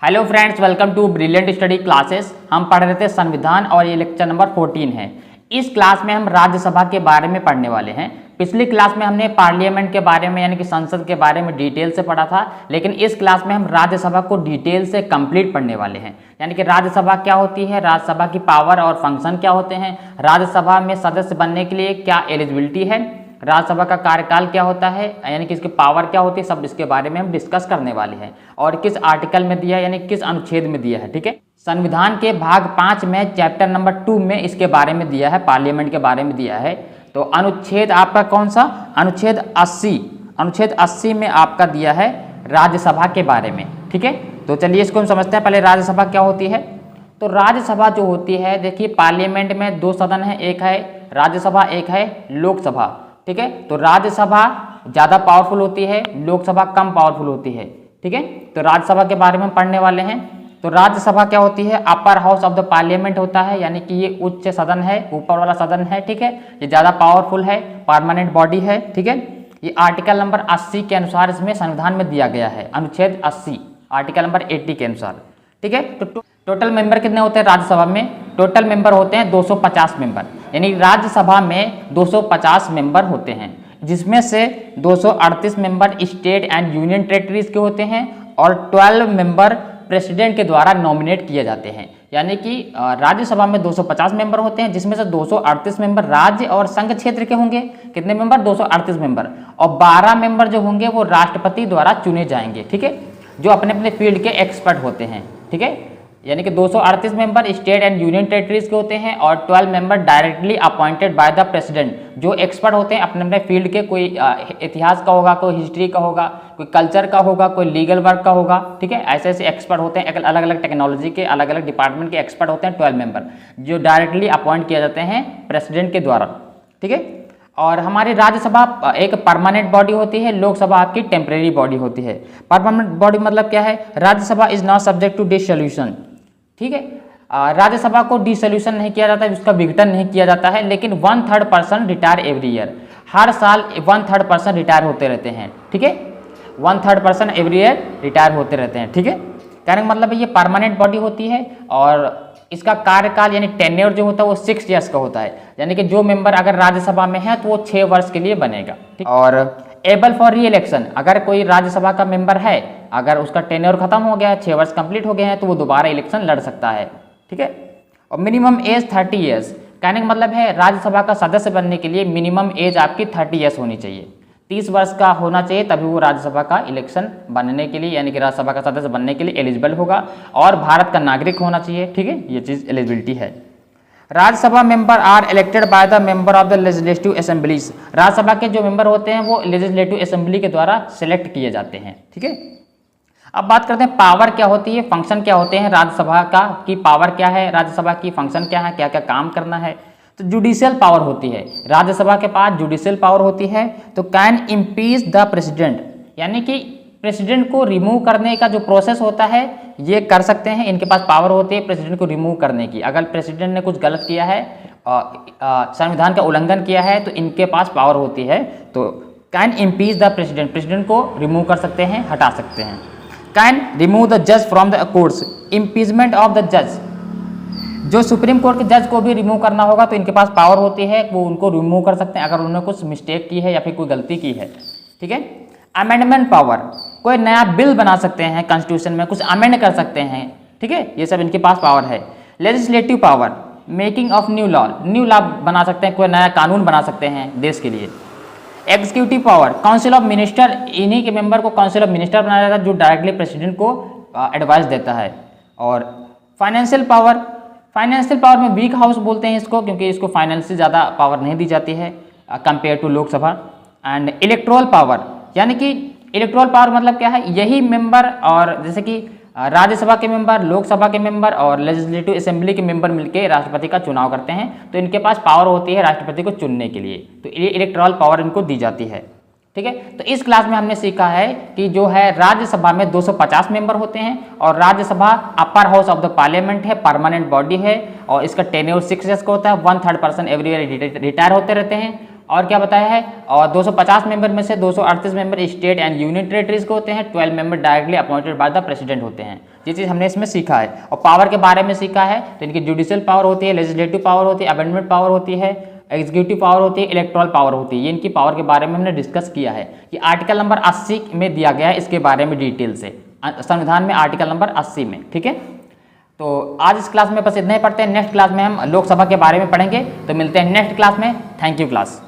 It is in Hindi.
Hello friends, welcome to brilliant study classes. हम पढ़ रहे थे संविधान और ये लेक्चर नंबर 14 है। इस क्लास में हम राज्यसभा के बारे में पढ़ने वाले हैं। पिछली क्लास में हमने पार्लियामेंट के बारे में यानी कि संसद के बारे में डिटेल से पढ़ा था, लेकिन इस क्लास में हम राज्यसभा को डिटेल से कंप्लीट पढ़ने वाले हैं। यानी कि राज्यसभा क्या होती है, राज्यसभा की पावर और फंक्शन क्या होते हैं, राज्यसभा में सदस्य बनने के लिए क्या एलिजिबिलिटी है, राज्यसभा का कार्यकाल क्या होता है, यानी कि इसकी पावर क्या होती है, सब इसके बारे में हम डिस्कस करने वाले हैं। और किस आर्टिकल में दिया है यानी किस अनुच्छेद में दिया है। ठीक है, संविधान के भाग 5 में चैप्टर नंबर 2 में इसके बारे में दिया है, पार्लियामेंट के बारे में दिया है। तो अनुच्छेद आपका कौन सा, अनुच्छेद 80, अनुच्छेद 80 में आपका दिया है राज्यसभा के बारे में। ठीक है, तो चलिए इसको हम समझते हैं। पहले राज्यसभा क्या होती है। तो राज्यसभा जो होती है, देखिए पार्लियामेंट में 2 सदन है, एक है राज्यसभा, एक है लोकसभा। ठीक है, तो राज्यसभा ज़्यादा पावरफुल होती है, लोकसभा कम पावरफुल होती है। ठीक है, तो राज्यसभा के बारे में पढ़ने वाले हैं। तो राज्यसभा क्या होती है, upper house of the parliament होता है, यानी कि ये उच्च सदन है, ऊपर वाला सदन है। ठीक है, ये ज़्यादा पावरफुल है, परमानेंट बॉडी है। ठीक है, ये आर्टिकल नंबर 80 के अनुसार इसमें संविधान में दिया गया है, अनुच्छेद 80 आर्टिकल नंबर 80 के अनुसार। ठीक है, तो टोटल मेंबर कितने होते हैं राज्यसभा में, टोटल मेंबर होते हैं 250 मेंबर, यानी राज्यसभा में 250 मेंबर होते हैं, जिसमें से 238 member state and union territories के होते हैं और 12 मेंबर प्रेसिडेंट के द्वारा नॉमिनेट किए जाते हैं। यानी कि राज्यसभा में 250 मेंबर होते हैं, जिसमें से 238 मेंबर राज्य और संघ क्षेत्र के होंगे। कितने मेंबर, 238 मेंबर, और 12 मेंबर जो होंगे वो राष्ट्रपति द्वारा चुने जाएंगे। ठीक है, जो अपने अपने फील्ड के एक्सपर्ट होते हैं। ठीक है, यानी कि 238 member state and union territories के होते हैं और 12 member directly appointed by the president, जो एक्सपर्ट होते हैं अपने अपने फील्ड के। कोई इतिहास का होगा, कोई हिस्ट्री का होगा, कोई कल्चर का होगा, कोई लीगल वर्क का होगा। ठीक है, ऐसे ऐसे एक्सपर्ट होते हैं, अलग अलग टेक्नोलॉजी के अलग अलग डिपार्टमेंट के एक्सपर्ट होते हैं 12 मेंबर, जो डायरेक्टली अपॉइंट किए जाते हैं प्रेसिडेंट के द्वारा। ठीक है, और हमारी राज्यसभा एक परमानेंट बॉडी होती है, लोकसभा आपकी टेम्परेरी बॉडी होती है। परमानेंट बॉडी मतलब क्या है, Rajya Sabha is not subject to dissolution. ठीक है, राज्यसभा को डिसोल्यूशन नहीं किया जाता है, उसका विघटन नहीं किया जाता है, लेकिन 1/3 पर्सन रिटायर एवरी ईयर, हर साल 1/3 पर्सन रिटायर होते रहते हैं। ठीक है, 1/3 पर्सन एवरी ईयर रिटायर होते रहते हैं। ठीक है, कहने का मतलब है ये परमानेंट बॉडी होती है और इसका कार्यकाल यानी टेन्योर जो होता है वो 6 ईयर्स का होता है। यानी कि जो मेंबर अगर राज्यसभा में है तो वो 6 वर्ष के लिए बनेगा। ठीक, और एबल फॉर री इलेक्शन, अगर कोई राज्यसभा का मेंबर है, अगर उसका टेन्योर खत्म हो गया है, 6 वर्ष कंप्लीट हो गए हैं, तो वो दोबारा इलेक्शन लड़ सकता है। ठीक है, और मिनिमम एज 30 ईयर्स, कहने का मतलब है राज्यसभा का सदस्य बनने के लिए मिनिमम एज आपकी 30 ईयर्स होनी चाहिए, 30 वर्ष का होना चाहिए, तभी वो राज्यसभा का इलेक्शन बनने के लिए यानी कि राज्यसभा का सदस्य बनने के लिए एलिजिबल होगा, और भारत का नागरिक होना चाहिए। ठीक है, ये चीज़ एलिजिबिलिटी है। Rajya Sabha member are elected by the member of the legislative assemblies, Rajya Sabha के जो मेंबर होते हैं वो लेजिस्लेटिव असेंबली के द्वारा सिलेक्ट किए जाते हैं। ठीक है, अब बात करते हैं पावर क्या होती है, फंक्शन क्या होते हैं राज्यसभा का, की पावर क्या है, राज्यसभा की फंक्शन क्या है, क्या क्या काम करना है। तो जुडिशियल पावर होती है राज्यसभा के पास, जुडिशियल पावर होती है। तो कैन इम्पीच द प्रेसिडेंट, यानी कि प्रेसिडेंट को रिमूव करने का जो प्रोसेस होता है ये कर सकते हैं, इनके पास पावर होती है प्रेसिडेंट को रिमूव करने की। अगर प्रेसिडेंट ने कुछ गलत किया है, संविधान का उल्लंघन किया है, तो इनके पास पावर होती है। तो can impeach the president, president को रिमूव कर सकते हैं, हटा सकते हैं। कैन रिमूव द जज from the courts, impeachment of the जज, जो सुप्रीम कोर्ट के जज को भी रिमूव करना होगा तो इनके पास पावर होती है, वो उनको रिमूव कर सकते हैं अगर उन्होंने कुछ मिस्टेक की है या फिर कोई गलती की है। ठीक है, अमेंडमेंट पावर, कोई नया बिल बना सकते हैं, कॉन्स्टिट्यूशन में कुछ अमेंड कर सकते हैं। ठीक है, ये सब इनके पास पावर है। Legislative power, making of new law, new law बना सकते हैं, कोई नया कानून बना सकते हैं देश के लिए। Executive power, council of minister, इन्हीं के मेंबर को काउंसिल ऑफ मिनिस्टर बनाया जाता है, जो डायरेक्टली प्रेसिडेंट को एडवाइस देता है। और फाइनेंशियल पावर, फाइनेंशियल पावर में वीक हाउस बोलते हैं इसको, क्योंकि इसको फाइनेंस से ज़्यादा पावर नहीं दी जाती है compare to Lok Sabha. And electoral power, यानी कि इलेक्टोरल पावर मतलब क्या है, यही मेंबर और जैसे कि राज्यसभा के मेंबर, लोकसभा के मेंबर और लेजिस्लेटिव असेंबली के मेंबर मिलकर राष्ट्रपति का चुनाव करते हैं, तो इनके पास पावर होती है राष्ट्रपति को चुनने के लिए, तो ये इलेक्टोरल पावर इनको दी जाती है। ठीक है, तो इस क्लास में हमने सीखा है कि जो है राज्यसभा में 250 मेंबर होते हैं और Rajya Sabha upper house of the parliament है, परमानेंट बॉडी है और इसका टेन्योर 6 ईयर्स का होता है, 1/3 पर्सन एवरी ईयर रिटायर होते रहते हैं और क्या बताया है, और 250 मेंबर में से 238 member state and union territories के होते हैं, 12 member directly appointed by the president होते हैं। ये चीज़ हमने इसमें सीखा है। और पावर के बारे में सीखा है, तो इनकी जुडिशियल पावर होती है, लेजिस्लेटिव पावर होती है, अमेंडमेंट पावर होती है, एग्जीक्यूटिव पावर होती है, इलेक्टोरल पावर होती है। ये इनकी पावर के बारे में हमने डिस्कस किया है कि आर्टिकल नंबर 80 में दिया गया है इसके बारे में डिटेल से, संविधान में आर्टिकल नंबर 80 में। ठीक है, तो आज इस क्लास में बस इतना ही पढ़ते हैं। नेक्स्ट क्लास में हम लोकसभा के बारे में पढ़ेंगे, तो मिलते हैं नेक्स्ट क्लास में। Thank you class.